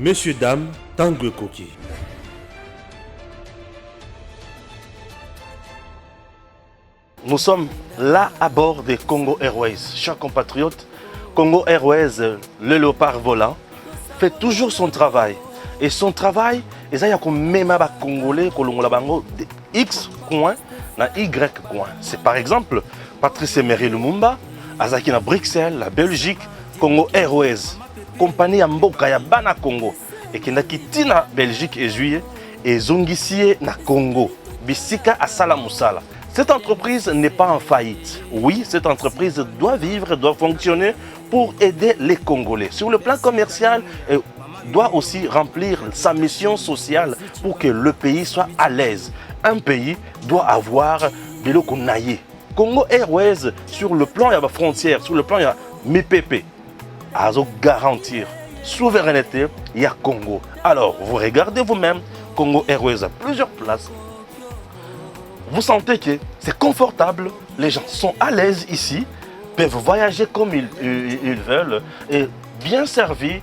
Monsieur, dame, Tanguy Koki. Nous sommes là à bord des Congo Airways. Chers compatriotes, Congo Airways, le léopard volant, fait toujours son travail. Et son travail, il y a même des Congolais de X coin na Y coin. C'est par exemple Patrice Emery Lumumba, Azaki na Bruxelles, la Belgique, Congo Airways, compagnie Mboka ya Bana Congo, et qui n'a quitté na Belgique et juillet, et Zongisie na Congo, Bisika à Salamoussala. Cette entreprise n'est pas en faillite. Oui, cette entreprise doit vivre, doit fonctionner pour aider les Congolais. Sur le plan commercial, elle doit aussi remplir sa mission sociale pour que le pays soit à l'aise. Un pays doit avoir de l'eau qu'on aille. Congo Airways, sur le plan de la frontière, sur le plan de la MIPP, à garantir souveraineté, il y a Congo. Alors, vous regardez vous-même, Congo Airways a plusieurs places. Vous sentez que c'est confortable, les gens sont à l'aise ici, peuvent voyager comme ils veulent, et bien servis,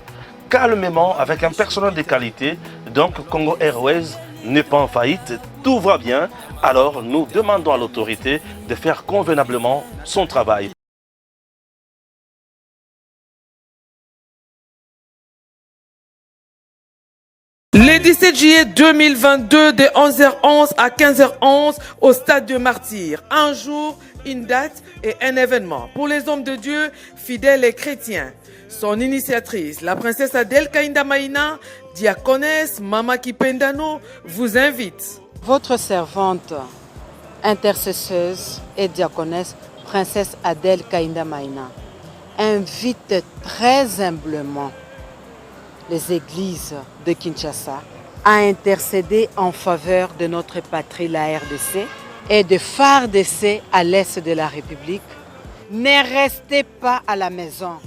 calmement, avec un personnel de qualité. Donc Congo Airways n'est pas en faillite, tout va bien. Alors nous demandons à l'autorité de faire convenablement son travail. Le 17 juillet 2022 de 11h11 à 15h11 au stade de Martyrs. Un jour, une date et un événement pour les hommes de Dieu, fidèles et chrétiens. Son initiatrice, la princesse Adèle Kainda Maïna, diaconesse Mama Kipendano, vous invite. Votre servante, intercesseuse et diaconesse, princesse Adèle Kainda Maïna, invite très humblement les églises de Kinshasa à intercéder en faveur de notre patrie, la RDC, et de FARDC à l'est de la République. Ne restez pas à la maison.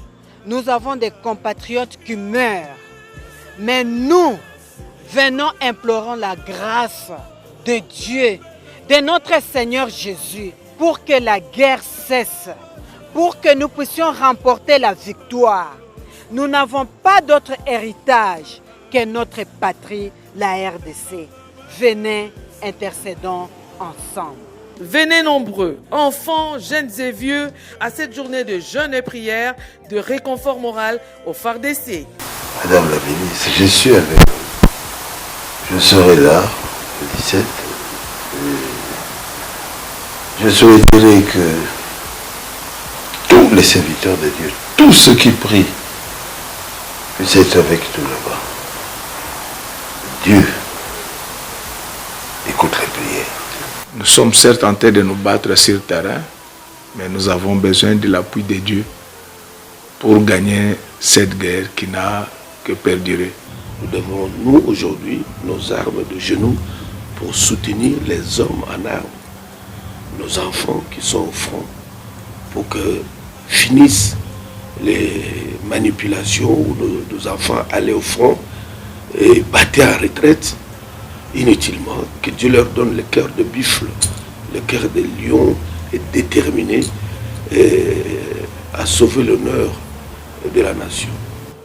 Nous avons des compatriotes qui meurent. Mais nous, venons implorons la grâce de Dieu, de notre Seigneur Jésus, pour que la guerre cesse, pour que nous puissions remporter la victoire. Nous n'avons pas d'autre héritage que notre patrie, la RDC. Venez, intercédons ensemble. Venez nombreux, enfants, jeunes et vieux, à cette journée de jeûne et prière, de réconfort moral au FARDC. Madame la ministre, je suis avec vous. Je serai là le 17. Je souhaiterais que tous les serviteurs de Dieu, tous ceux qui prient, puissent être avec nous là-bas. Dieu écoute les prières. Nous sommes certes en train de nous battre sur le terrain, mais nous avons besoin de l'appui de Dieu pour gagner cette guerre qui n'a que perdurer. Nous devons, nous, aujourd'hui, nos armes de genoux pour soutenir les hommes en armes, nos enfants qui sont au front, pour que finissent les manipulations où nos enfants allaient au front et battaient en retraite inutilement. Que Dieu leur donne le cœur de buffle, le cœur de lion et déterminé à sauver l'honneur de la nation.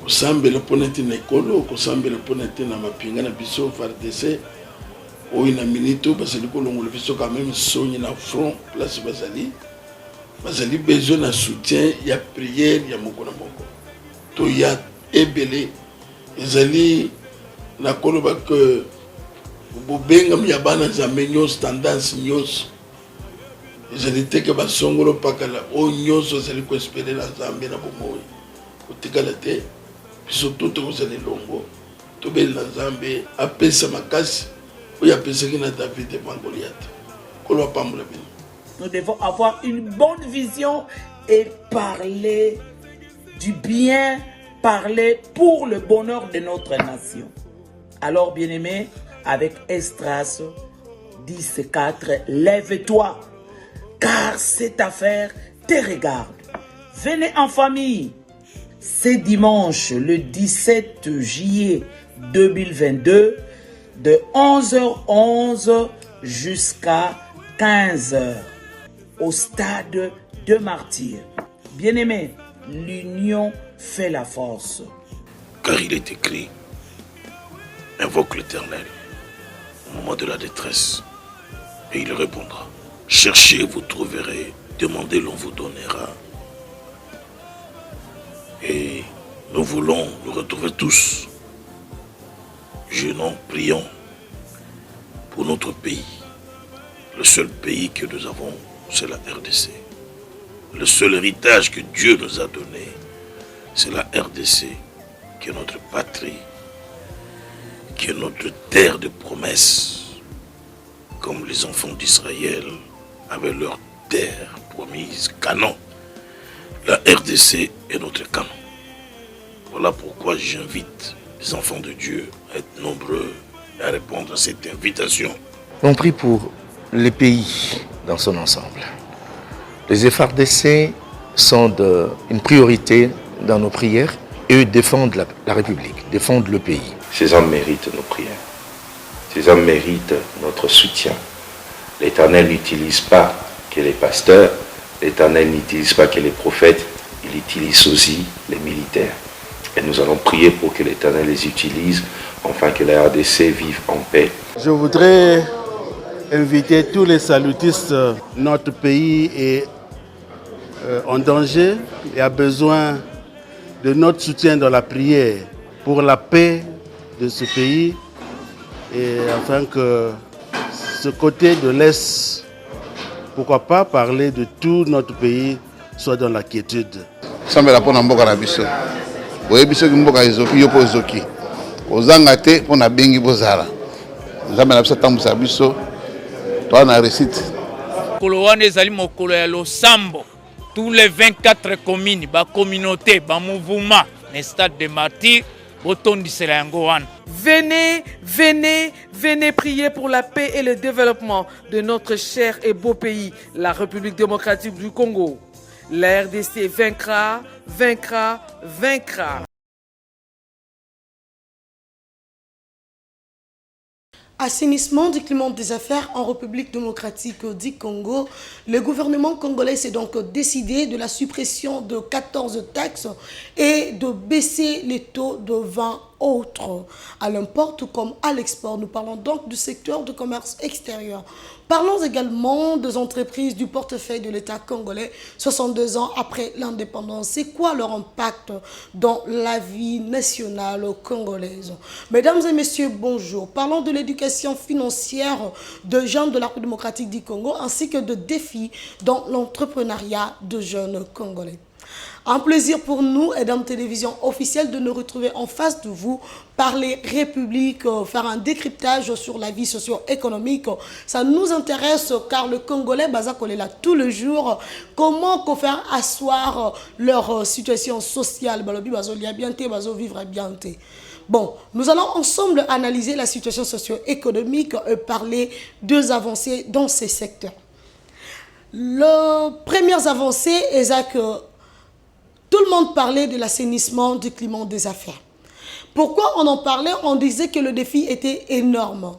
Kosambela ponete na ekolo, kosambela ponete na mapinga na biso FARDC, oyo na minito basali kolongola biso quand même sonyi na front place bazali besoin na soutien ya prière ya moko na moko. To ya ebele ezali na koloba que bobenga ya bana nzambe nyonso tendance nyonso ezali te ke basongolo pakala oyo nyonso ezali koespere na nzambe na bomoi kotikala te biso toto kozali longo tobeli na nzambe apesa makasi oyo apesaki na David devant Goliath koloba pambola bino. Nous devons avoir une bonne vision et parler du bien, parler pour le bonheur de notre nation. Alors, bien-aimés, avec Esdras 10:4, lève-toi, car cette affaire te regarde. Venez en famille. C'est dimanche, le 17 juillet 2022, de 11h11 jusqu'à 15h. Au stade de Martyrs. Bien-aimés, l'union fait la force. Car il est écrit, Invoque l'Éternel au moment de la détresse et il répondra. Cherchez, vous trouverez. Demandez, l'on vous donnera. Et nous voulons nous retrouver tous. Jeûnons, prions pour notre pays. Le seul pays que nous avons, c'est la RDC. Le seul héritage que Dieu nous a donné, c'est la RDC, qui est notre patrie, qui est notre terre de promesses, comme les enfants d'Israël avaient leur terre promise, Canaan. La RDC est notre Canaan. Voilà pourquoi j'invite les enfants de Dieu à être nombreux et à répondre à cette invitation. On prie pour les pays dans son ensemble. Les FARDC sont une priorité dans nos prières et eux défendent la République, défendent le pays. Ces hommes méritent nos prières. Ces hommes méritent notre soutien. L'Éternel n'utilise pas que les pasteurs, l'Éternel n'utilise pas que les prophètes, il utilise aussi les militaires. Et nous allons prier pour que l'Éternel les utilise, afin que la RDC vive en paix. Je voudrais inviter tous les salutistes. Notre pays est en danger et a besoin de notre soutien dans la prière pour la paix de ce pays et afin que ce côté de l'Est, pourquoi pas parler de tout notre pays, soit dans la quiétude. Sambela pona mboka na biso. Boye biso ki mboka ezoki yo po ezoki. Ozanga te pona bengi bozala. Nzambe na biso tambusa biso. Toi na récite. Mokolo wana ezali mokolo ya losambo. Tous les 24 communes, ba communauté, ba mouvement, le stade de martyrs, otondisela yango wana. Venez, venez, venez prier pour la paix et le développement de notre cher et beau pays, la République démocratique du Congo. La RDC vaincra, vaincra, vaincra. Assainissement du climat des affaires en République démocratique du Congo. Le gouvernement congolais s'est donc décidé de la suppression de 14 taxes et de baisser les taux de 20 autres à l'import comme à l'export. Nous parlons donc du secteur du commerce extérieur. Parlons également des entreprises du portefeuille de l'État congolais 62 ans après l'indépendance. C'est quoi leur impact dans la vie nationale congolaise? Mesdames et messieurs, bonjour. Parlons de l'éducation financière de jeunes de la République démocratique du Congo ainsi que de défis dans l'entrepreneuriat de jeunes congolais. Un plaisir pour nous, Edam Télévision officielle, de nous retrouver en face de vous, parler République, faire un décryptage sur la vie socio-économique. Ça nous intéresse car le Congolais, Bazakole là tout le jour, comment faire asseoir leur situation sociale. Balobi bazo lia bien té, bazo vivre bien té. Bon, nous allons ensemble analyser la situation socio-économique et parler deux avancées dans ces secteurs. Les premières avancées est que tout le monde parlait de l'assainissement du climat des affaires. Pourquoi on en parlait? On disait que le défi était énorme.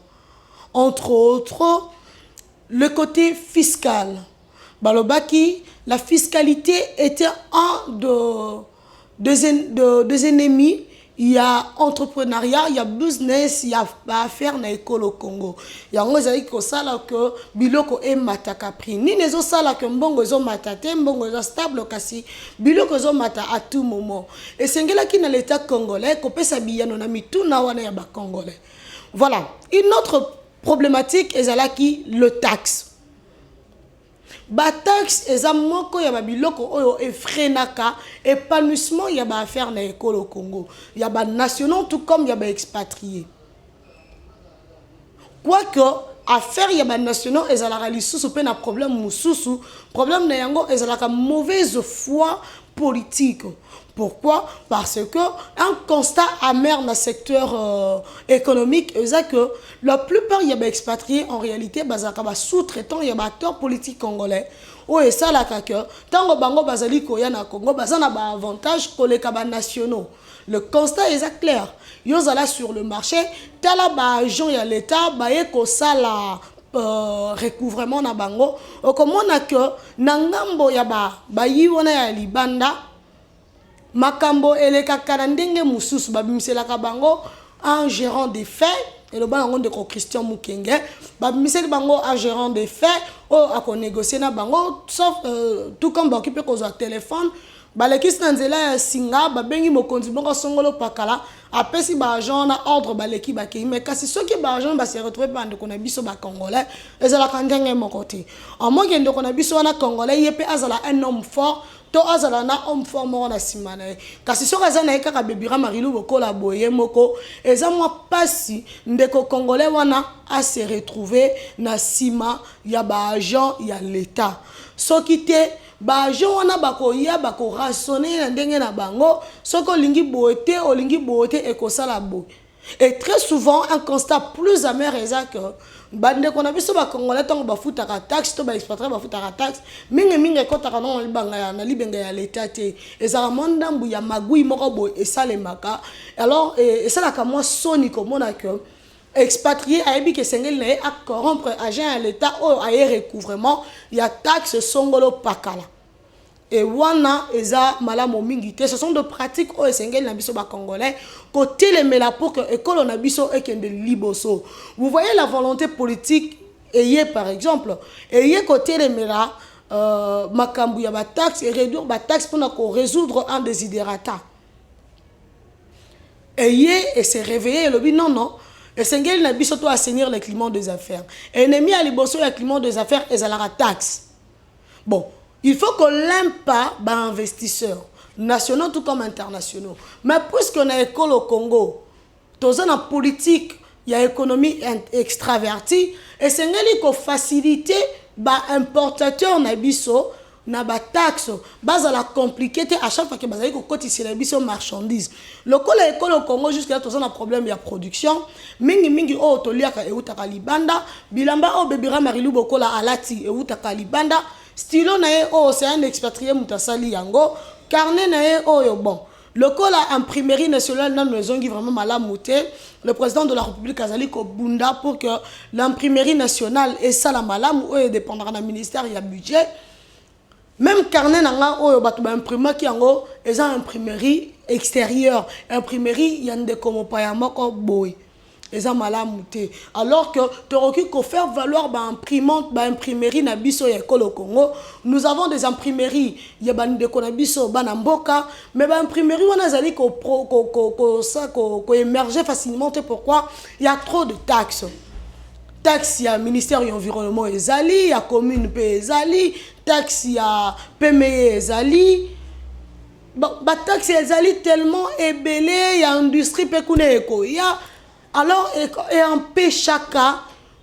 Entre autres, le côté fiscal. Balobaki, la fiscalité était un des ennemis. Il y a entrepreneuriat, il y a business, il y a affaires na école au Congo. Il y a un ko sala que biloko e mataka prix. Ni nezo sala que mbongo zo matate, mbongo zo stable kasi biloko zo mata à tout moment. Et sengela ki na l'état congolais ko pesa biyano na mituna wana ya ba congolais. Voilà, une autre problématique est qui le taxe. Ba taxe eza moko ya babiloko oyo efrenaka épanouissement ya ba affaire na école au Congo. Ya ba nationaux tout comme ya ba expatriés. Quoique affaire ya ba nationaux ezalaka lisusu pe na problème mususu, problème na yango ezalaka mauvaise foi politique. Pourquoi? Parce que un constat amer dans le secteur économique est que la plupart des expatriés en réalité sont sous-traitants, il y a des acteurs politiques congolais. Et ça, tant que bango bazali koya na Congo, bazan a un avantage que les nationaux. Le constat est clair. Ils sont sur le marché, tala ba agent ya l'État, ba eko sala recouvrement na bango. Comme on a que nangambo ya ba yiwana ya libanda. Makambo eleka kanandenge mususu babimiselaka bango un gérant des faits, et le bango de Christian Mukenge, miseli bango un gérant des faits, a négocié na bango, sauf tout comme bango qui peut causer un téléphone, balekisi na nzela ya singa babengi mokonzi bongo songolo pakala apesi ba agent na ordre baleki bakei mais kasi soki ba agent ba se retrouver pa ndeko na biso ba congolais ezala kandenge mokoti en moins que ndeko na biso na congolais yepe azala un homme fort to azala na homme fort moko na simana kasi soki azana ekaka bebira marilu bokola boye moko eza mwa pasi ndeko congolais wana a se retrouver na sima ya ba agent ya l'état soki te ba agent wana bakoya bako rassonner na ndenge na bango soko olingi boete olingi boete ekosala bo et très souvent un constat plus amer eza que bande qu'on a biso ba congolais tango bafutaka taxe to ba expatrié bafutaka taxe mingi ekotaka non libanga ya na libenga ya l'état te ezala mondambu ya magui moko bo esalemaka alors esalaka moi soni komona que expatrié ayebi ke sengeli na ye a corrompre agent à l'état o aye recouvrement ya taxe songolo pakala et wana eza malamu mingi te ce sont de pratiques o esengeli na biso ba congolais côté les mela pour que école na biso ekende liboso. Vous voyez la volonté politique ayé par exemple ayé côté les mela makambu ya ba taxe et réduire ba taxe pour résoudre un desiderata ayé et se réveiller le non non. Et Sengel n'a pas surtout assainir le climat des affaires. Ennemi à liboso le climat des affaires et à la taxe. Bon, il faut qu'on l'aime pas bah investisseurs nationaux tout comme internationaux. Mais puisqu'on a école au Congo, dans une politique, il y a économie extravertie et Sengel il faut faciliter bah importateur nabiso na ba taxe base à la compliqué à chaque fois que bazali ko cotiser la biso marchandise lokola école au Congo jusqu'à tout ça un problème de production mingi o toliaka e utaka libanda bilamba o bebira marilu bokola alati e utaka libanda stylo na e o c'est un expatrié mutasali yango carnet na e o yo bon lokola imprimerie nationale na maison qui vraiment malamuté le président de la République azali ko bunda pour que l'imprimerie nationale et ça la malamu o dépendra du ministère ya budget. Même carnet nanga oyo batu ba imprimeur ki yango eza imprimerie extérieure imprimerie yande komo pa ya moko boy eza malamu te alors que toroki ko faire valoir ba imprimante ba imprimerie na biso ya ekolo Congo nous avons des imprimeries ya bande ko na biso bana mboka mais ba imprimerie wana zali ko émerger facilement pourquoi il y a trop de taxes. Taxe ya ministère de l'environnement ezali ya commune pe ezali taxe ya PME ezali ba taxe ezali tellement ébélé ya industrie pe kuna eko ya alors et empêche chaka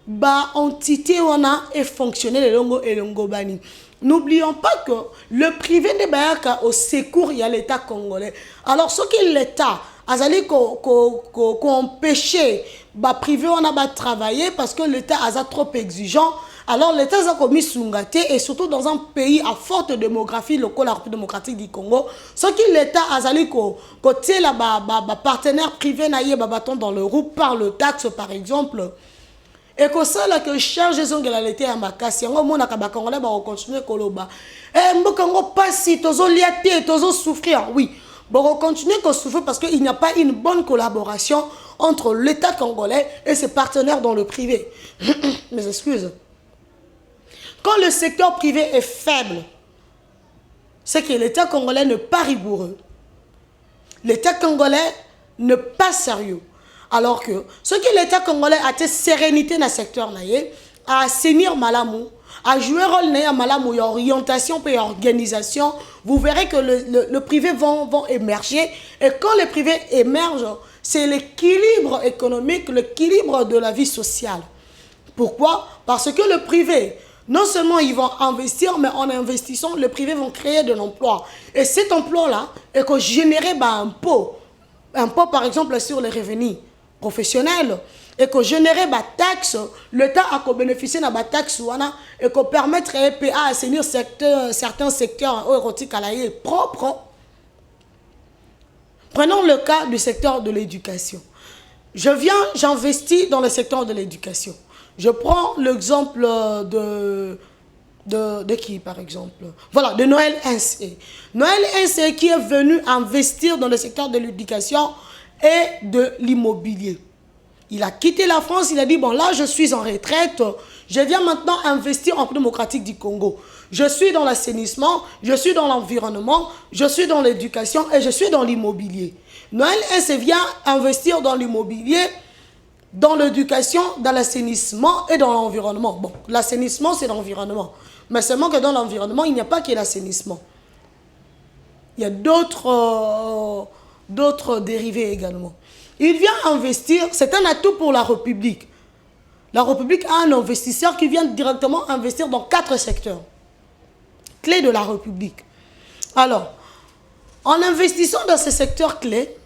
ba entité wana et fonctionner le longo et longo bani. N'oublions pas que le privé de Bayaka au secours il y a l'état congolais alors ce que l'état azali ko empêcher ba privé on a ba travailler parce que l'état a trop exigeant alors l'état a commis sungate et surtout dans un pays à forte démographie local la République démocratique du Congo ce qui l'état azali ko côté là ba partenaire privé na ye ba bâton dans le roue par le taxe par exemple et que ça là que charge zongela l'état ya makasi yango mona ka ba congolais ba continuer koloba mboka ngo pasi tozo liaté tozo souffrir oui. Bon, on continue à souffrir parce qu'il n'y a pas une bonne collaboration entre l'État congolais et ses partenaires dans le privé. Mes excuses. Quand le secteur privé est faible, c'est que l'État congolais n'est pas rigoureux. L'État congolais n'est pas sérieux. Alors que ce que l'État congolais a été sérénité dans le secteur, à assainir Malamou, à jouer rôle na malamu ya orientation et organisation, vous verrez que le privé vont émerger et quand le privé émerge, c'est l'équilibre économique, l'équilibre de la vie sociale. Pourquoi? Parce que le privé, non seulement ils vont investir, mais en investissant, le privé vont créer de l'emploi. Et cet emploi-là est que générer un impôt par exemple sur les revenus professionnels, et que générer des taxes, l'État a bénéficié de la taxe et que permettre à assainir certains secteurs érotiques à la propre. Prenons le cas du secteur de l'éducation. J'investis dans le secteur de l'éducation. Je prends l'exemple de qui par exemple? Voilà, de Noël Insé. Noël Insé qui est venu investir dans le secteur de l'éducation et de l'immobilier. Il a quitté la France, il a dit, bon là je suis en retraite, je viens maintenant investir en République démocratique du Congo. Je suis dans l'assainissement, je suis dans l'environnement, je suis dans l'éducation et je suis dans l'immobilier. Noël S vient investir dans l'immobilier, dans l'éducation, dans l'assainissement et dans l'environnement. Bon, l'assainissement c'est l'environnement. Mais seulement que dans l'environnement, il n'y a pas que l'assainissement. Il y a d'autres dérivés également. Il vient investir, c'est un atout pour la République. La République a un investisseur qui vient directement investir dans 4 secteurs clés de la République. Alors, en investissant dans ces secteurs clés,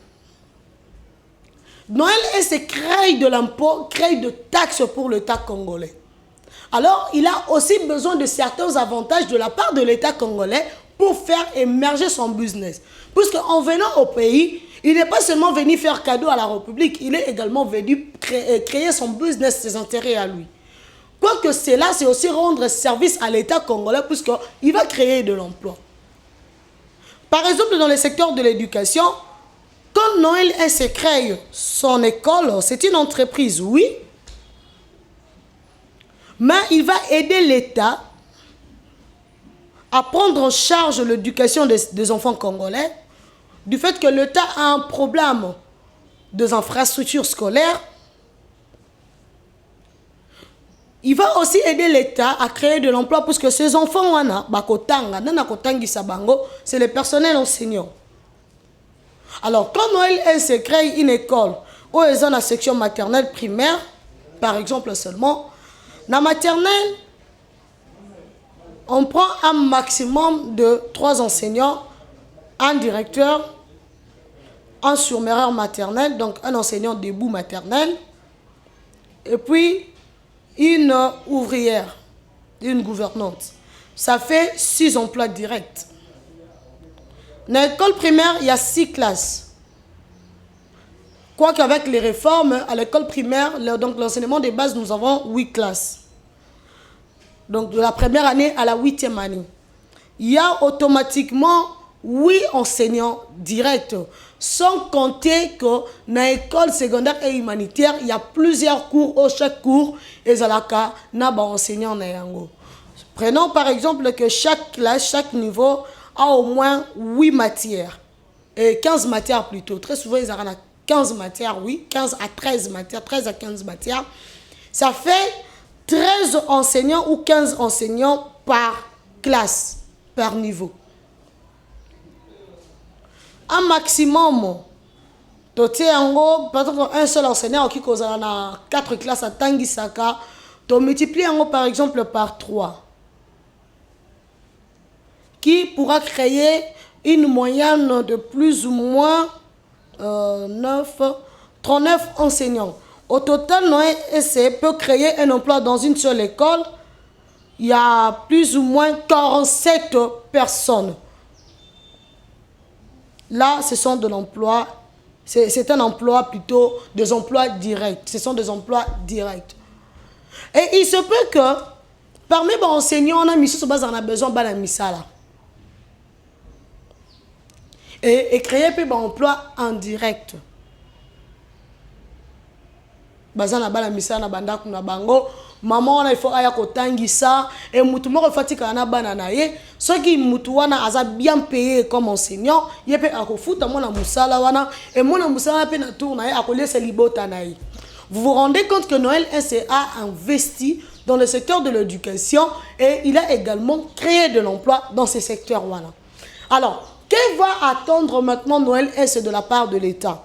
Noël S crée de l'impôt, crée de taxes pour l'État congolais. Alors, il a aussi besoin de certains avantages de la part de l'État congolais pour faire émerger son business. Puisqu'en venant au pays, il n'est pas seulement venu faire cadeau à la République, il est également venu créer son business, ses intérêts à lui. Quoique cela, c'est aussi rendre service à l'État congolais puisqu'il va créer de l'emploi. Par exemple, dans le secteur de l'éducation, quand Noël S crée son école, c'est une entreprise, oui, mais il va aider l'État à prendre en charge l'éducation des enfants congolais, du fait que l'État a un problème des infrastructures scolaires. Il va aussi aider l'État à créer de l'emploi puisque ces enfants, c'est le personnel enseignant. Alors, quand Noël S crée une école où ils ont la section maternelle primaire, par exemple seulement, dans la maternelle, on prend un maximum de 3 enseignants, un directeur, un surméreur maternel, donc un enseignant debout maternel, et puis une ouvrière, une gouvernante. Ça fait 6 emplois directs. Dans l'école primaire, il y a 6 classes. Quoique avec les réformes, à l'école primaire, donc l'enseignement de base, nous avons 8 classes. Donc de la première année à la 8e année. Il y a automatiquement 8 enseignants directs. Sans compter que dans l'école secondaire et humanitaire, il y a plusieurs cours. Au chaque cours, et zalaka n'a pas enseignant na yango. Prenons par exemple que chaque classe, chaque niveau a au moins 8 matières. Et 15 matières plutôt. Très souvent, ils ont 15 matières, oui. 15 à 13 matières, 13 à 15 matières. Ça fait 13 enseignants ou 15 enseignants par classe, par niveau. Un maximum, un seul enseignant qui cause 4 classes à Tangisaka, tu multiplies par exemple par 3, qui pourra créer une moyenne de plus ou moins 39 enseignants. Au total, Noël S peut créer un emploi dans une seule école. Il y a plus ou moins 47 personnes. Là, ce sont de l'emploi, c'est un emploi plutôt, des emplois directs. Ce sont des emplois directs. Et il se peut que, parmi les enseignants, on a besoin de misala. Et créer un emploi en direct. Bazana bala misala banda kuna bango maman on il faut aya kotangisa et mutu moko fatika na bana na ye soki mutu wana aza bien payé comme enseignant ye pe akofuta mona musala wana et mona musala pe na tour na ye akolesa libota na ye. Vous vous rendez compte que Noël S a investi dans le secteur de l'éducation et il a également créé de l'emploi dans ces secteurs wana. Alors, que va attendre maintenant Noël S de la part de l'État?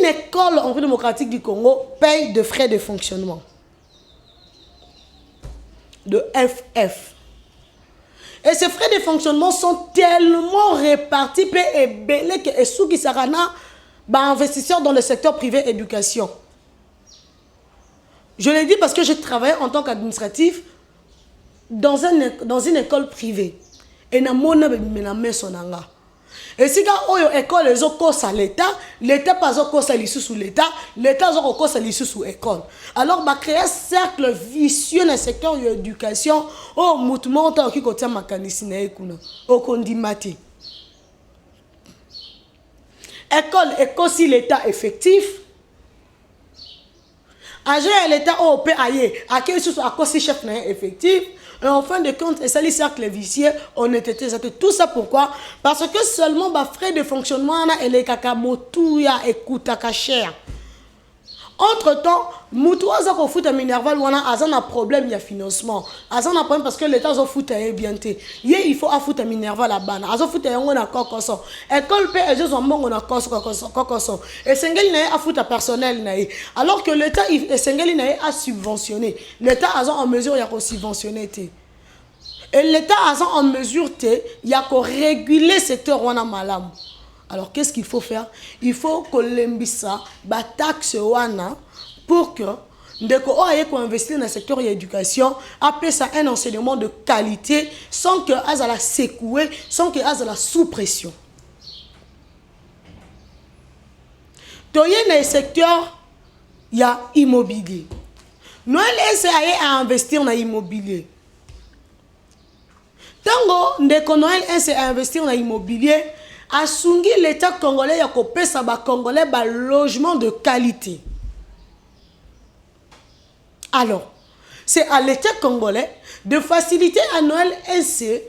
Une école en République démocratique du Congo paye de frais de fonctionnement. De FF. Et ces frais de fonctionnement sont tellement répartis et belés que ceux qui sarana investisseurs dans le secteur privé éducation. Je l'ai dit parce que je travaillais en tant qu'administratif dans une école privée. Et na mona me sonanga. Et si l'école est à l'État pas à l'État, l'État est à l'école. Alors, on crée un cercle vicieux dans le secteur de l'éducation. Oh, mouvement qui contient ma canisine au condimati. école et aussi l'état effectif. Agent l'état au PAE, à quel chose à cause chef effectif. Et en fin de compte, et ça les cercles vicieux, on était tout ça pourquoi? Parce que seulement bah, frais de fonctionnement et les kakamotuya écoute à cher. Entre temps, Moutoua a fait un minerval ou un problème de financement. Il y a un problème parce que l'État a fait bien. Il faut faire un minerval là-bas. Il faut faire un cocoson. École P, ils ont un cocoson. Et Sengeli a fait un personnel. Alors que l'État a subventionné. L'État a en mesure de subventionner. Et l'État a en mesure de réguler le secteur wana malam. Alors, qu'est-ce qu'il faut faire? Il faut que l'embissa taxe wana pour que ndeko oye ko investir dans le secteur de l'éducation, après ça un enseignement de qualité sans que azala secoué, sans que azala sous pression. Toye dans le secteur il y a immobilier. Noël essaye à investir dans l'immobilier. Tango ndeko Noël essaye à investir dans l'immobilier. Asungi l'État congolais a coupé sa congolais ba logement de qualité. Alors, c'est à l'État congolais de faciliter à Noël SC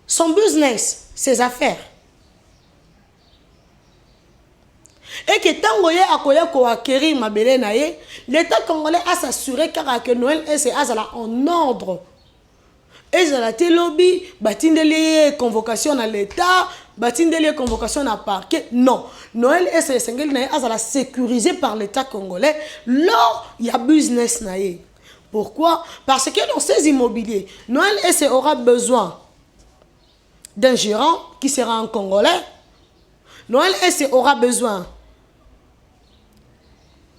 son business, ses affaires. Et que tangoye akoya ko acquérir ma belé naé, l'État congolais a s'assuré que Noël SC a en ordre. Et la lobby, batindeli convocation à l'État, batindeli convocation à parquet. Non, Noël et ses singles a sécurisé par l'État congolais. Là, il y a business naé. Pourquoi? Parce que dans ces immobiliers, Noël et aura besoin d'un gérant qui sera un Congolais. Noël et aura besoin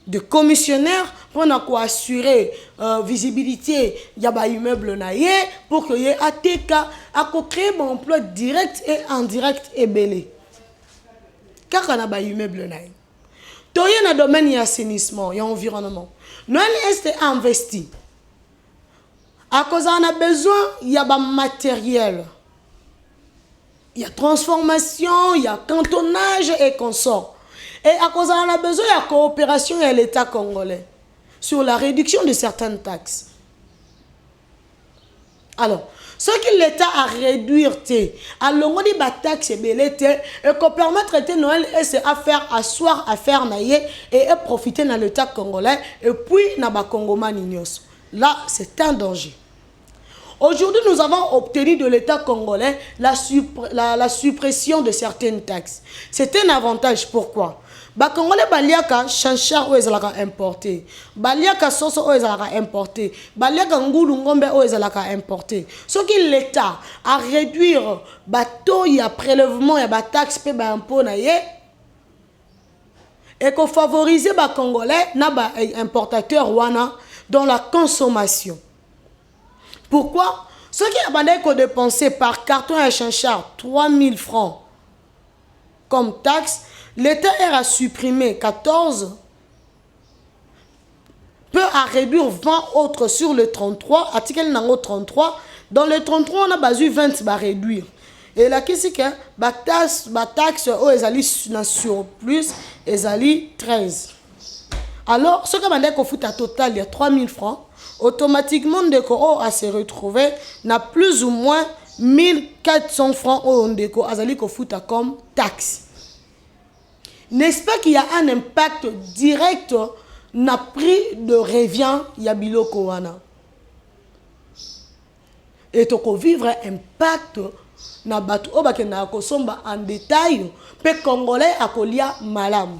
de commissionnaires pour assurer visibilité il y a des immeubles pour que y ait ATK à créer un emploi direct et indirect et belé car on a des immeubles toye na domaine y assainissement y environnement Noël est investi à cause on a besoin il y a des matériel il y a transformation il y a cantonnage et consort. Et à cause on a besoin de coopération avec l'État congolais sur la réduction de certaines taxes. Alors, ce que l'État a réduit, alors on dit que la taxe est belle et qu'on permettre de Noël et à faire asseoir à faire naïe et profiter dans l'État congolais et puis dans le Congo. Là, c'est un danger. Aujourd'hui, nous avons obtenu de l'État congolais la suppression de certaines taxes. C'est un avantage. Pourquoi? Ba Congolais baliaka chanchar o ezalaka importé, baliaka soso o ezalaka importé, baliaka ngulu ngombe o ezalaka importé. Ce qui l'État a réduire bateau ya prélèvement ya ba taxe pe ba impôt na ye et qu'on favoriser ba Congolais na ba importateur wana dans la consommation. Pourquoi? Ce qui a bandé qu'on dépenser par carton à chanchar 3000 francs comme taxe, l'État a supprimé 14, peut à réduire 20 autres sur le 33, article numéro 33. Dans le 33, on a basé 20 va réduire. Et là, qu'est-ce que la taxe sur plus, ils 13. Alors, ce que je qu'on fout à total, il y a 3000 francs. Automatiquement, Ndeko a se retrouvé, n'a plus ou moins 1400 francs au Ndeko Azali qu'on fout comme taxe. N'est-ce pas qu'il y a un impact direct na prix de revient Yabilo Kowana? Et tu vivre un impact na batu obakena kosomba en détail pe congolais akolia malam.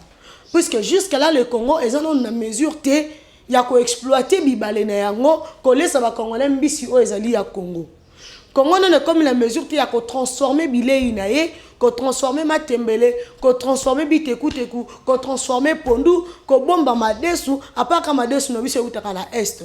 Puisque jusqu'à là le Congo est en mesure te ya ko exploiter bibale na yango ko lesa ba congolais mbisi o ezali ya Congo. Congo non comme la mesure te ya ko transformer bilei na ye, ko transformer matembele, ko transformer biteku teku, ko transformer pondu, ko bomba madesu, apaka madesu no biso utaka na est.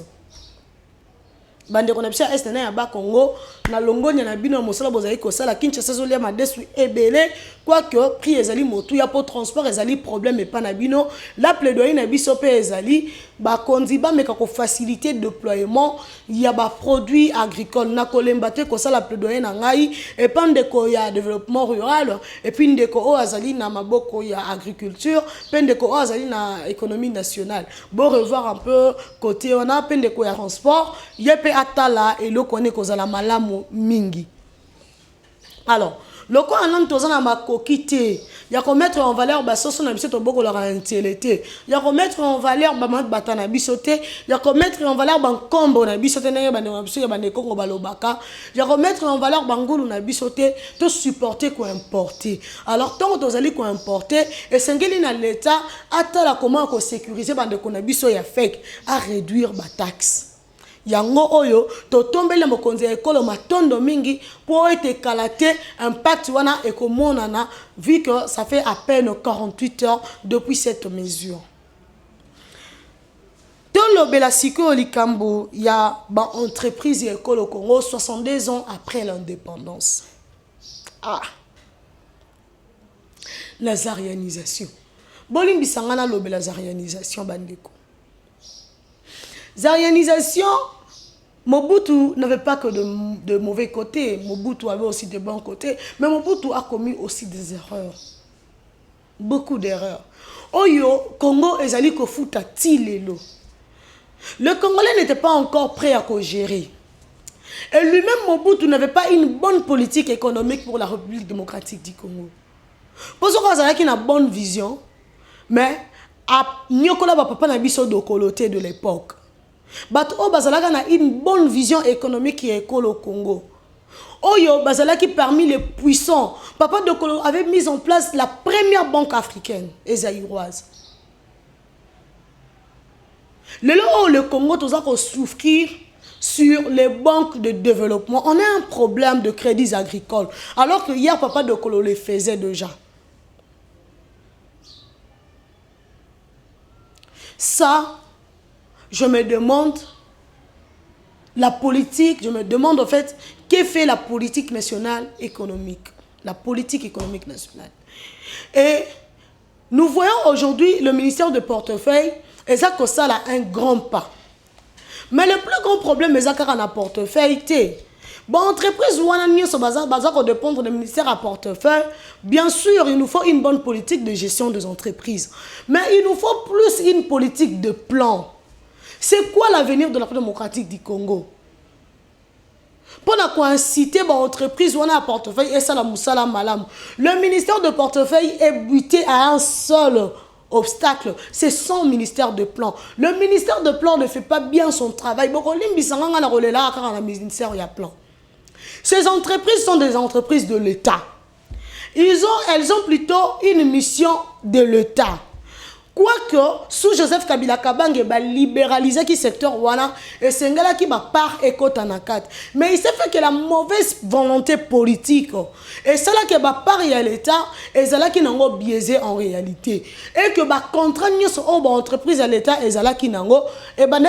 bande ko na biso est na ba Congo na longonya na bino mosala bozali ko sala Kinshasa zolia madesu ebele quoique prix ezali motu ya pour transport ezali problème et pas na bino la plaidoyer na biso pe ezali ba kondi ba meka ko faciliter déploiement ya ba produits agricoles na kolemba te ko sala plaidoyer na ngai et pas ndeko ya développement rural et puis ndeko o azali na maboko ya agriculture pe ndeko o azali na économie nationale bon revoir un peu côté on a pe ndeko ya transport yepe atala et le connaît kozala malamu mingi. Alors le quoi en tozana ma coquité ya ko mettre en valeur ba soso na biso to boko leur intellectualité ya ko mettre en valeur ba mat batana bisoté ya ko mettre en valeur ban kombo na bisoté na ba na biso ya ba ne kongo balobaka ya ko mettre en valeur bangulu na bisoté to supporter ko importer. Alors tant tozali ko importer et sengeli na l'état atala comment ko sécuriser ba de ko na biso ya fake à réduire ba taxe. Yango oyo to tombele mokonzi ekolo matondo mingi pour être calaté impact wana ekomonana vu que ça fait à peine 48 heures depuis cette mesure. Dans le Belasiko Likambo, il y a une entreprise école au Congo 62 ans après l'indépendance. Ah. La zarianisation. Bolimbi sangana lobe la zarianisation bandeko. Zarianisation, Mobutu n'avait pas que de mauvais côtés. Mobutu avait aussi de bons côtés. Mais Mobutu a commis aussi des erreurs. Beaucoup d'erreurs. Oyo, Congo ezali ko futa tilelo. Le Congolais n'était pas encore prêt à gérer. Et lui-même, Mobutu n'avait pas une bonne politique économique pour la République démocratique du Congo. Pour ce qu'on a une bonne vision, mais à Nyokola papa na biso do koloté de l'époque. Bato bazalaka na une bonne vision économique qui est au Congo. Oyo bazalaki parmi les puissants. Papa de Kolo avait mis en place la première banque africaine, zaïroise. Le Congo doit souffrir sur les banques de développement. On a un problème de crédits agricoles. Alors que hier, Papa de Kolo les faisait déjà. Ça, je me demande, la politique, je me demande en fait, qu'est fait la politique nationale économique? La politique économique nationale. Et nous voyons aujourd'hui le ministère de portefeuille, et ça que ça a un grand pas. Mais le plus grand problème, c'est qu'il y a un portefeuille. Bon, entreprise ou un dépendre du ministère à portefeuille. Bien sûr, il nous faut une bonne politique de gestion des entreprises. Mais il nous faut plus une politique de plan. C'est quoi l'avenir de la République démocratique du Congo? Pour inciter les entreprises ou un portefeuille, et ça la moussala malam. Le ministère de portefeuille est buté à un seul obstacle, c'est son ministère de plan. Le ministère de plan ne fait pas bien son travail. Ces entreprises sont des entreprises de l'État. Elles ont plutôt une mission de l'État. Quoique, sous Joseph Kabila Kabange a libéralisé le secteur Wana et Sengala qui va part écotanakat. Mais il s'est fait que la mauvaise volonté politique et celle qui va part à l'État et celle qui n'a pas biaisé en réalité. Et que va contraindre sur entreprise à l'État et celle qui n'a pas et ben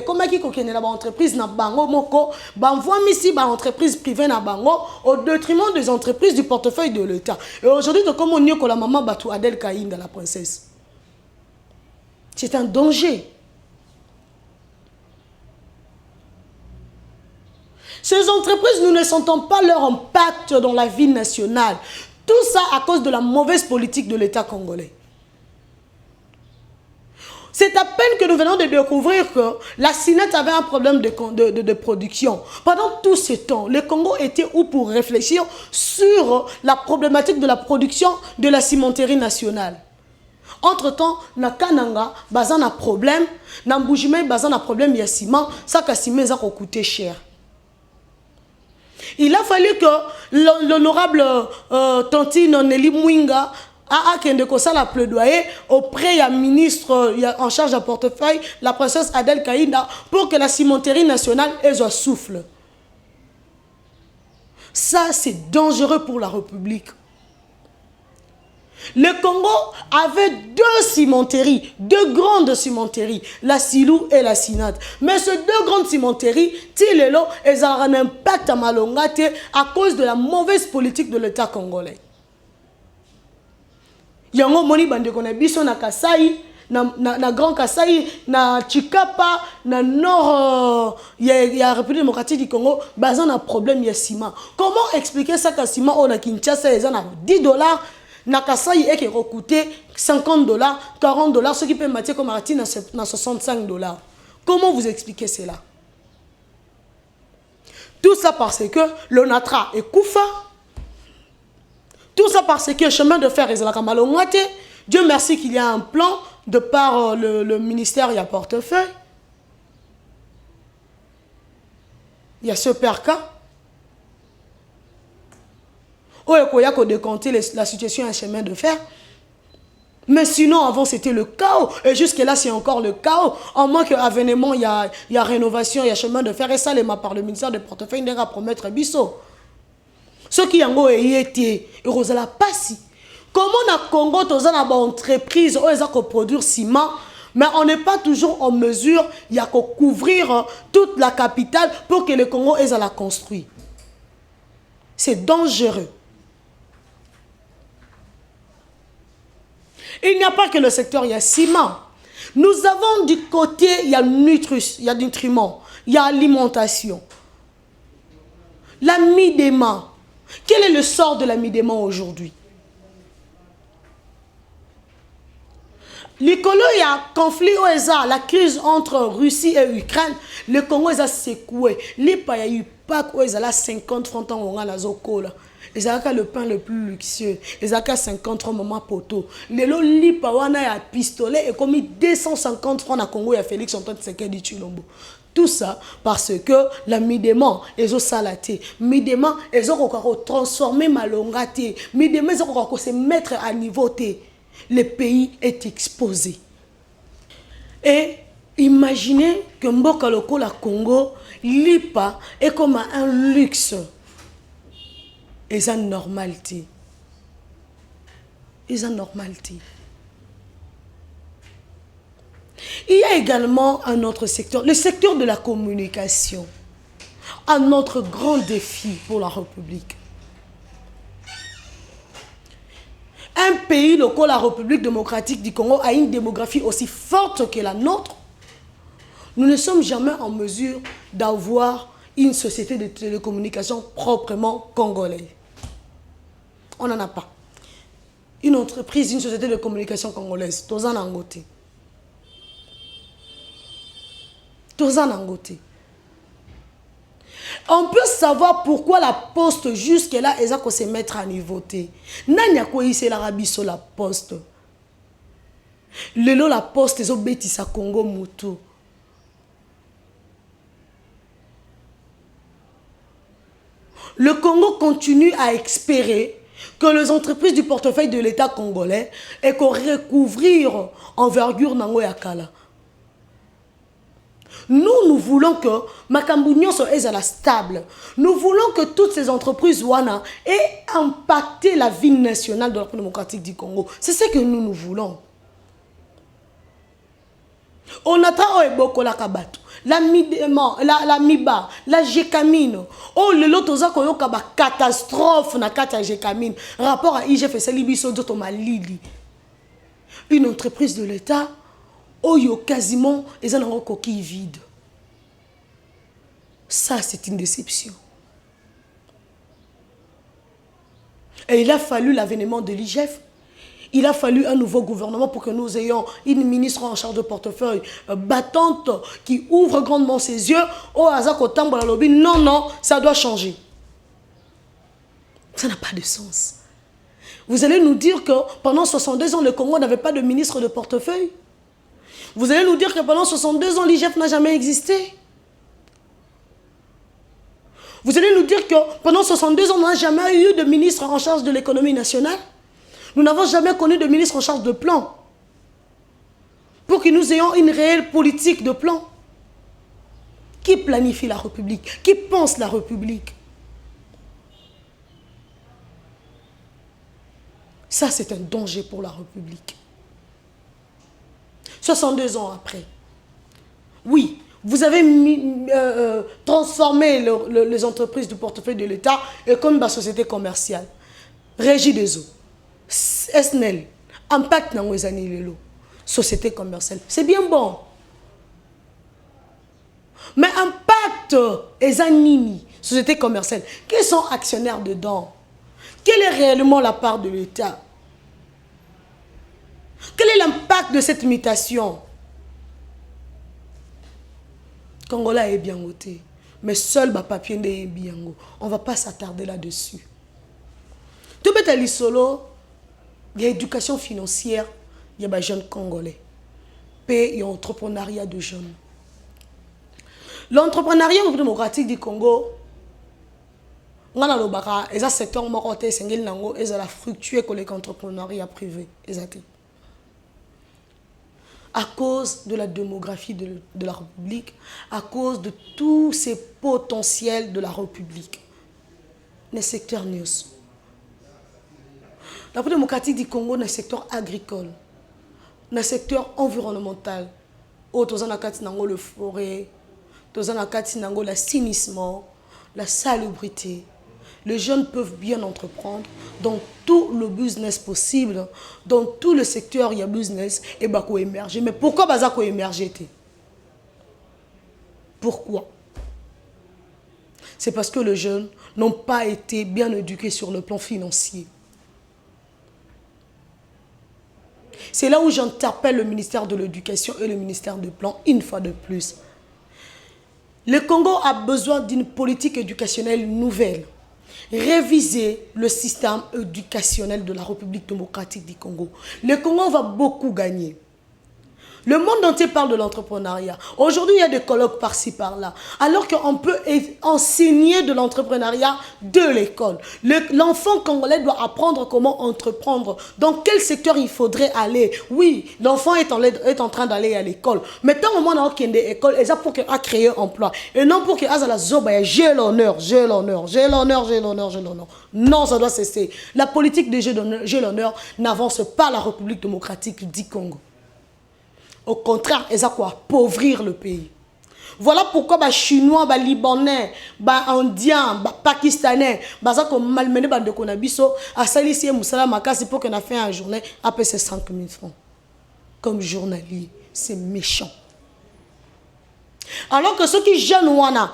comment qui kokene la entreprise na bango moko ban voit ici ba entreprise privée na bango au détriment des entreprises du portefeuille de l'État. Et aujourd'hui comme on y que la maman Batou Adel Kaïnda la princesse. C'est un danger. Ces entreprises, nous ne sentons pas leur impact dans la vie nationale. Tout ça à cause de la mauvaise politique de l'État congolais. C'est à peine que nous venons de découvrir que la SINET avait un problème de production. Pendant tout ce temps, le Congo était où pour réfléchir sur la problématique de la production de la cimenterie nationale. Entre-temps, na Kananga, bazan a problème, na Mboujimé, bazan a problème, il y a ciment, ça ka ciment, ça va coûter cher. Il a fallu que l'honorable Tantine Nelly Mouinga a kendeko ça la plaidoyer auprès du ministre en charge d'un portefeuille, la princesse Adel Kaïnda, pour que la cimenterie nationale ait souffle. Ça, c'est dangereux pour la République. Le Congo avait 2 cimenteries, 2 grandes cimenteries, la Silou et la Sinat. Mais ces 2 grandes cimenteries, elles ont un impact à Malongate à cause de la mauvaise politique de l'État congolais. Yango moni bande kona biso na Kasai, na Grand Kasai, na Chikapa, na nord ya République démocratique du Congo, bazan a problème ya ciment. Comment expliquer ça que ciment au na Kinshasa ils ont $10, na Kasai et qui coûté $50, $40, ce qui peut matcher comme Martin na $65. Comment vous expliquez cela? Tout ça parce que l'ONATRA est Koufa. Tout ça parce que le chemin de fer est à Malongate. Dieu merci qu'il y a un plan de par le ministère et le portefeuille. Il y a ce PRK. Où il y a décompter la situation à un chemin de fer. Mais sinon, avant, c'était le chaos. Et jusque-là, c'est encore le chaos. En moins qu'avènement, il y a rénovation, il y a chemin de fer. Et ça, par le ministère du portefeuille, il y a promettre Bisso. Ce qui ont été, Rosala Passi. Comment na Congo, tu as une entreprise où ils ont produire ciment, mais on n'est pas toujours en mesure de couvrir toute la capitale pour que le Congo ait à la construire. C'est dangereux. Il n'y a pas que le secteur, il y a ciment. Nous avons du côté, il y a nutriments, il y a alimentation. La Midema. Quel est le sort de la Midema aujourd'hui? Le Congo, il y a un conflit au ESA, la crise entre Russie et Ukraine. Le Congo, il a secoué. Il y a eu pas au ESA, 50 francs en la Zokola. Ils ont le pain le plus luxueux. Ils ont 50 francs maman poteau. Les lots lipa wana a pistolet et commis 250 francs na Congo et Félix Antoine Tshisekedi Tshilombo. Tout ça parce que la Midema, ils ont salaté. Midema, ils ont transformé Malongate. Midema, ils ont se mettre à niveau. Le pays est exposé. Et imaginez que Mboka Loko la Congo, l'IPA est comme un luxe. Et ça normalité. Et ça normalité. Il y a également un autre secteur, le secteur de la communication. Un autre grand défi pour la République. Un pays, la République démocratique du Congo, a une démographie aussi forte que la nôtre. Nous ne sommes jamais en mesure d'avoir une société de télécommunications proprement congolaise. On n'en a pas. Une entreprise, une société de communication congolaise, tous en Angoté. Tous en Angoté. On peut savoir pourquoi la poste jusque-là, elle a se mettre à niveau. Nani a quoi ici l'Arabie sur la poste. Lelo la poste, ils ont bêtis à Congo Moutou. Le Congo continue à espérer que les entreprises du portefeuille de l'État congolais aient qu'à recouvrir envergure Nango Yakala. Nous voulons que Makambunyon soit stable. Nous voulons que toutes ces entreprises wana aient impacté la vie nationale de la République démocratique du Congo. C'est ce que nous voulons. On attend Eboko la Kabato, la Midema, la Miba, la Jekamine. Oh, le lotoza koyoka ba catastrophe na kata Jekamine. Rapport à IGF Libiso d'Otoma Lili. Une entreprise de l'État. Oh, yo quasiment, ils ont un coquille vide. Ça, c'est une déception. Et il a fallu l'avènement de l'IGF. Il a fallu un nouveau gouvernement pour que nous ayons une ministre en charge de portefeuille battante qui ouvre grandement ses yeux. Oh, Azako Tambo la lobby. Non, non, ça doit changer. Ça n'a pas de sens. Vous allez nous dire que pendant 62 ans, le Congo n'avait pas de ministre de portefeuille? Vous allez nous dire que pendant 62 ans, l'IGF n'a jamais existé? Vous allez nous dire que pendant 62 ans, on n'a jamais eu de ministre en charge de l'économie nationale? Nous n'avons jamais connu de ministre en charge de plan. Pour que nous ayons une réelle politique de plan. Qui planifie la République? Qui pense la République? Ça, c'est un danger pour la République. 62 ans après. Oui, vous avez transformé les entreprises du portefeuille de l'État et comme la société commerciale. Régie des eaux, SNEL, Impact dans les années société commerciale. C'est bien bon. Mais Impact et Zanini, société commerciale, qui sont actionnaires dedans? Quelle est réellement la part de l'État? Quel est l'impact de cette mutation? Congolais est bien voté, mais seul le papier n'est bien. On ne va pas s'attarder là-dessus. Tout le monde solo, il y a éducation financière, il y a des jeunes Congolais. Puis il y a entrepreneuriat de jeunes. L'entrepreneuriat démocratique du Congo, il y a un secteur qui est fructueux que l'entrepreneuriat privé. À cause de la démographie de la République, à cause de tous ces potentiels de la République. Le secteur news. La République démocratique du Congo, le secteur agricole, le secteur environnemental, le forêt, l'assainissement, la salubrité. Les jeunes peuvent bien entreprendre dans tout le business possible, dans tout le secteur il y a business et bah quoi émerger. Mais pourquoi bah ça quoi émerger? Pourquoi? C'est parce que les jeunes n'ont pas été bien éduqués sur le plan financier. C'est là où j'interpelle le ministère de l'Éducation et le ministère du Plan une fois de plus. Le Congo a besoin d'une politique éducationnelle nouvelle. Réviser le système éducationnel de la République démocratique du Congo. Le Congo va beaucoup gagner. Le monde entier parle de l'entrepreneuriat. Aujourd'hui, il y a des colloques par-ci, par-là. Alors qu'on peut enseigner de l'entrepreneuriat de l'école. L'enfant congolais doit apprendre comment entreprendre. Dans quel secteur il faudrait aller. Oui, l'enfant est en train d'aller à l'école. Mais tant au moins qu'il y a des écoles, c'est pour qu'il a créé un emploi. Et non pour qu'il a la zoba, j'ai l'honneur, j'ai l'honneur, j'ai l'honneur, j'ai l'honneur, j'ai l'honneur. Non, ça doit cesser. La politique des j'ai l'honneur n'avance pas la République démocratique du Congo. Au contraire, ils ont appauvrir le pays. Voilà pourquoi les Chinois, les Libanais, les Indiens, les Pakistanais, ils ont malmené les Konabiso, à Salissi et Moussala Makasi pour qu'on a fait une journée à peu près 5 000 francs. Comme journalier, c'est méchant. Alors que ceux qui jeunes wana,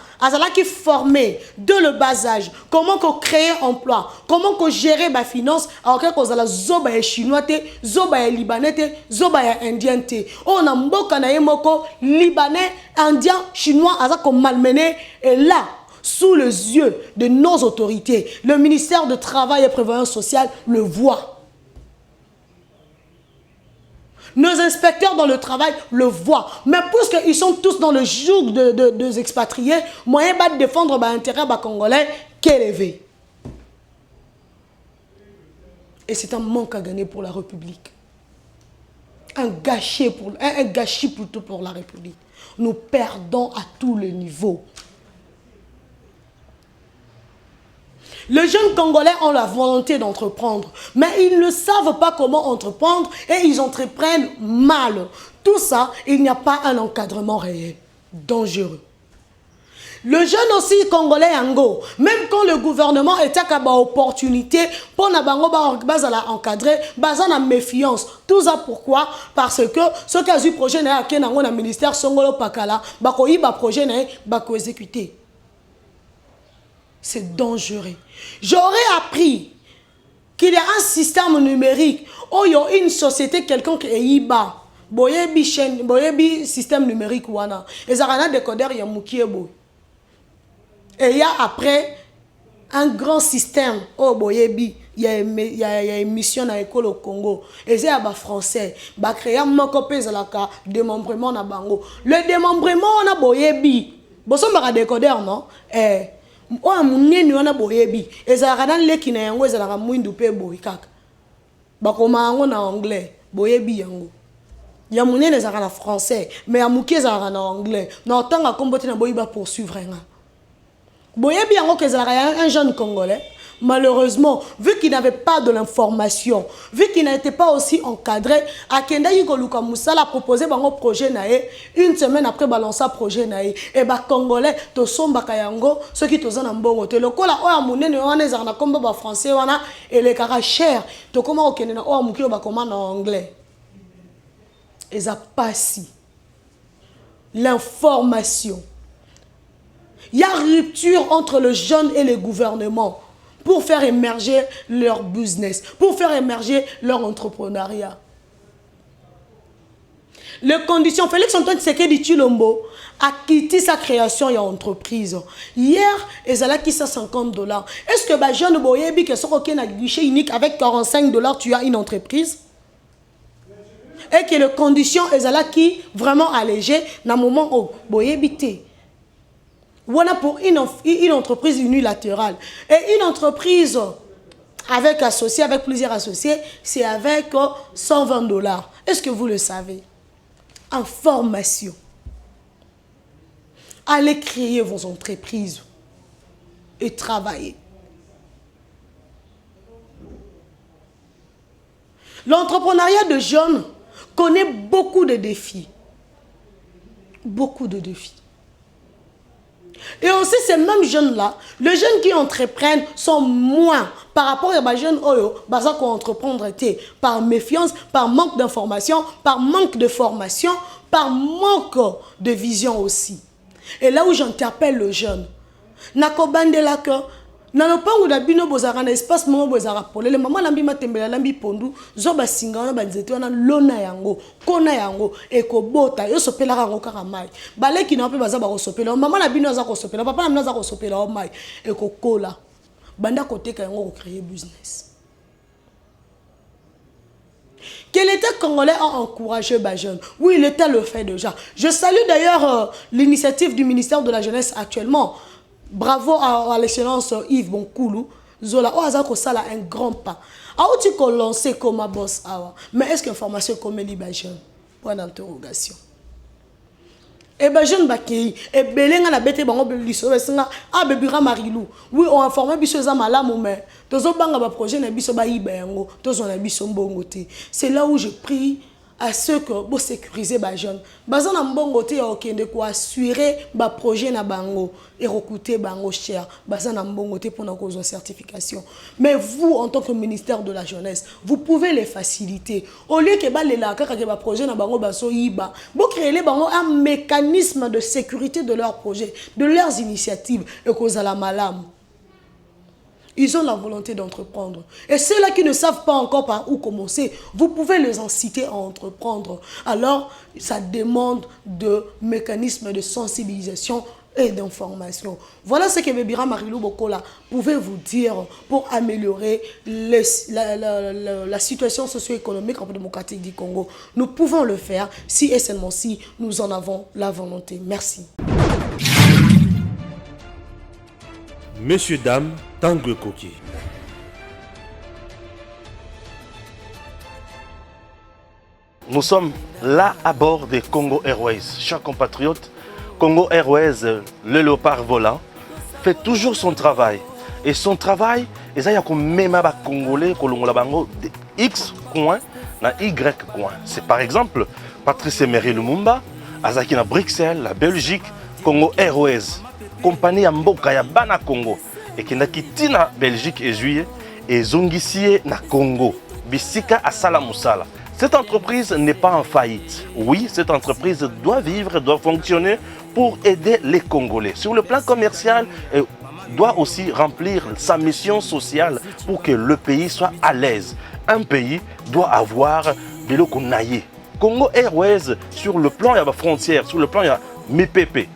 qui formés de le bas âge, comment qu'on crée emploi, comment qu'on gérer ma finance, alors que la zoba est chinois, zoba est libanais, zoba est indien. On a mboka na yemoko libanais, indien, chinois, comme malmené et là. Sous les yeux de nos autorités, le ministère de Travail et Prévoyance sociale le voit. Nos inspecteurs dans le travail le voient. Mais puisqu'ils sont tous dans le joug des expatriés, moyen de défendre l'intérêt congolais qu'élevé. Et c'est un manque à gagner pour la République. Un gâchis plutôt pour la République. Nous perdons à tous les niveaux. Les jeunes Congolais ont la volonté d'entreprendre, mais ils ne savent pas comment entreprendre et ils entreprennent mal. Tout ça, il n'y a pas un encadrement réel, dangereux. Le jeune aussi Congolais Ango, même quand le gouvernement est à une opportunité pour encadrer, basant la méfiance. Tout ça pourquoi? Parce que ceux qui ont eu projet dans le ministère Songolo Pakala, ils ont projet exécuté. C'est dangereux. J'aurais appris qu'il y a un système numérique où il y a une société, quelqu'un qui est IBA. Boyebi système numérique wana. Et ça a un décodeur, il y a Mukiebo. Et il y a après un grand système. Oh Boyebi, il y a une mission dans l'école au Congo. Et c'est un français. Ba créer un mokopé zalaka démembrement na bango. Le démembrement on a Boyebi. Bosso mara décodeur non? Oh munene wana boyebi ezalaka dans leki na yango ezalaka mwindu pe boy kaka bakoma yango na anglais boyebi yango ya munene ezalaka na français mais ya muke ezalaka na anglais na otanga kombote na boyiba poursuivre nga boyebi yango ke ezalaka un jeune congolais malheureusement, vu qu'il n'avait pas de l'information, vu qu'il n'était pas aussi encadré, Akenda Yikoluka Moussala a proposé un projet nae, une semaine après balancer projet nae, et bah Congolais, to somba kayango, ceux qui tosan en bon côté, le kola oya mounene wana ezana comme ba français wana, et les cara cher, to comment au Kenya oya mukio ba comment en anglais, et ça passe l'information. Il y a rupture entre le jeune et le gouvernement pour faire émerger leur business, pour faire émerger leur entrepreneuriat. Les conditions, Félix Antoine Tshisekedi Tshilombo a quitté sa création et entreprise. Hier, ils allaient qui ça $50. Est-ce que les jeunes boyebi qui sont un guichet unique avec $45, tu as une entreprise? Et que les conditions, ils allaient qui vraiment allégées dans le moment où boyebi. Voilà pour une entreprise unilatérale. Et une entreprise avec associés, avec plusieurs associés, c'est avec $120. Est-ce que vous le savez? En formation. Allez créer vos entreprises et travailler. L'entrepreneuriat de jeunes connaît beaucoup de défis. Beaucoup de défis. Et aussi, ces mêmes jeunes-là, les jeunes qui entreprennent sont moins par rapport aux jeunes qui entreprendre par méfiance, par manque d'information, par manque de formation, par manque de vision aussi. Et là où j'interpelle le jeune, nakobandela que na lopango da bino bozara na espace mo bozara pour les maman lambi matembela lambi pondu zoba singa na banzete wana lona yango kona yango ekobota yo sopela rango kaka mai baleki na pe baza ba kosopela maman na bino aza kosopela papa na bino aza kosopela o mai ekokola banda koteka yango ko créer business. Que l'État congolais a encouragé les jeunes. Oui, l'État le fait déjà. Je salue d'ailleurs l'initiative du ministère de la Jeunesse actuellement. Bravo à l'excellence Yves Bonkoulou. Zola, ça un grand pas. Où tu peux lancer comme boss. Mais est-ce qu'une formation comme les jeunes? Point d'interrogation. Et ben jeune bakei et belenga na bete bango beliso besinga a bebira marilou oui on informé biso za malamu mais tozo banga ba projet na biso ba yiba yango tozo na biso mbongo te. C'est là où je prie à ceux que bo sécuriser ba jeunes baza na mbongo te ya okende ko assurer ba projet na bango et recruter bango cher baza na mbongo te pour na cause certification. Mais vous en tant que ministère de la jeunesse vous pouvez les faciliter au lieu que ba lela kaka ke ba projet na bango baso yiba bo créer les bango un mécanisme de sécurité de leurs projets de leurs initiatives et cause à la malam. Ils ont la volonté d'entreprendre. Et ceux-là qui ne savent pas encore par où commencer, vous pouvez les inciter à entreprendre. Alors, ça demande de mécanismes de sensibilisation et d'information. Voilà ce que Bébira Marilou Bokola pouvait vous dire pour améliorer la situation socio-économique en démocratique du Congo. Nous pouvons le faire si et seulement si nous en avons la volonté. Merci. Messieurs, dames, Tanguy Koki. Nous sommes là à bord des Congo Airways. Chers compatriotes, Congo Airways, le léopard volant, fait toujours son travail. Et son travail, il y a même des Congolais qui ont X coin na Y coin. C'est par exemple Patrice Emery Lumumba, Azaki na Bruxelles, la Belgique, Congo Airways. Compagnie Mboka ya Bana Congo et qui n'a quitté na Belgique et juillet et zongisie na Congo bisika à Salamoussala. Cette entreprise n'est pas en faillite. Oui, cette entreprise doit vivre, doit fonctionner pour aider les Congolais. Sur le plan commercial, elle doit aussi remplir sa mission sociale pour que le pays soit à l'aise. Un pays doit avoir de l'eau qu'on aille. Congo Airways, sur le plan de la frontière, sur le plan de la MIPP,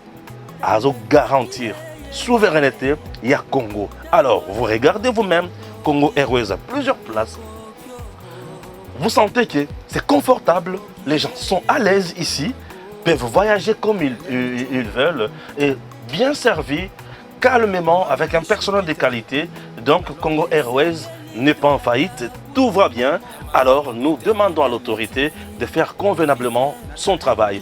à garantir souveraineté, il y a Congo. Alors, vous regardez vous-même, Congo Airways a plusieurs places. Vous sentez que c'est confortable, les gens sont à l'aise ici, peuvent voyager comme ils veulent et bien servis, calmement, avec un personnel de qualité. Donc, Congo Airways n'est pas en faillite, tout va bien. Alors, nous demandons à l'autorité de faire convenablement son travail.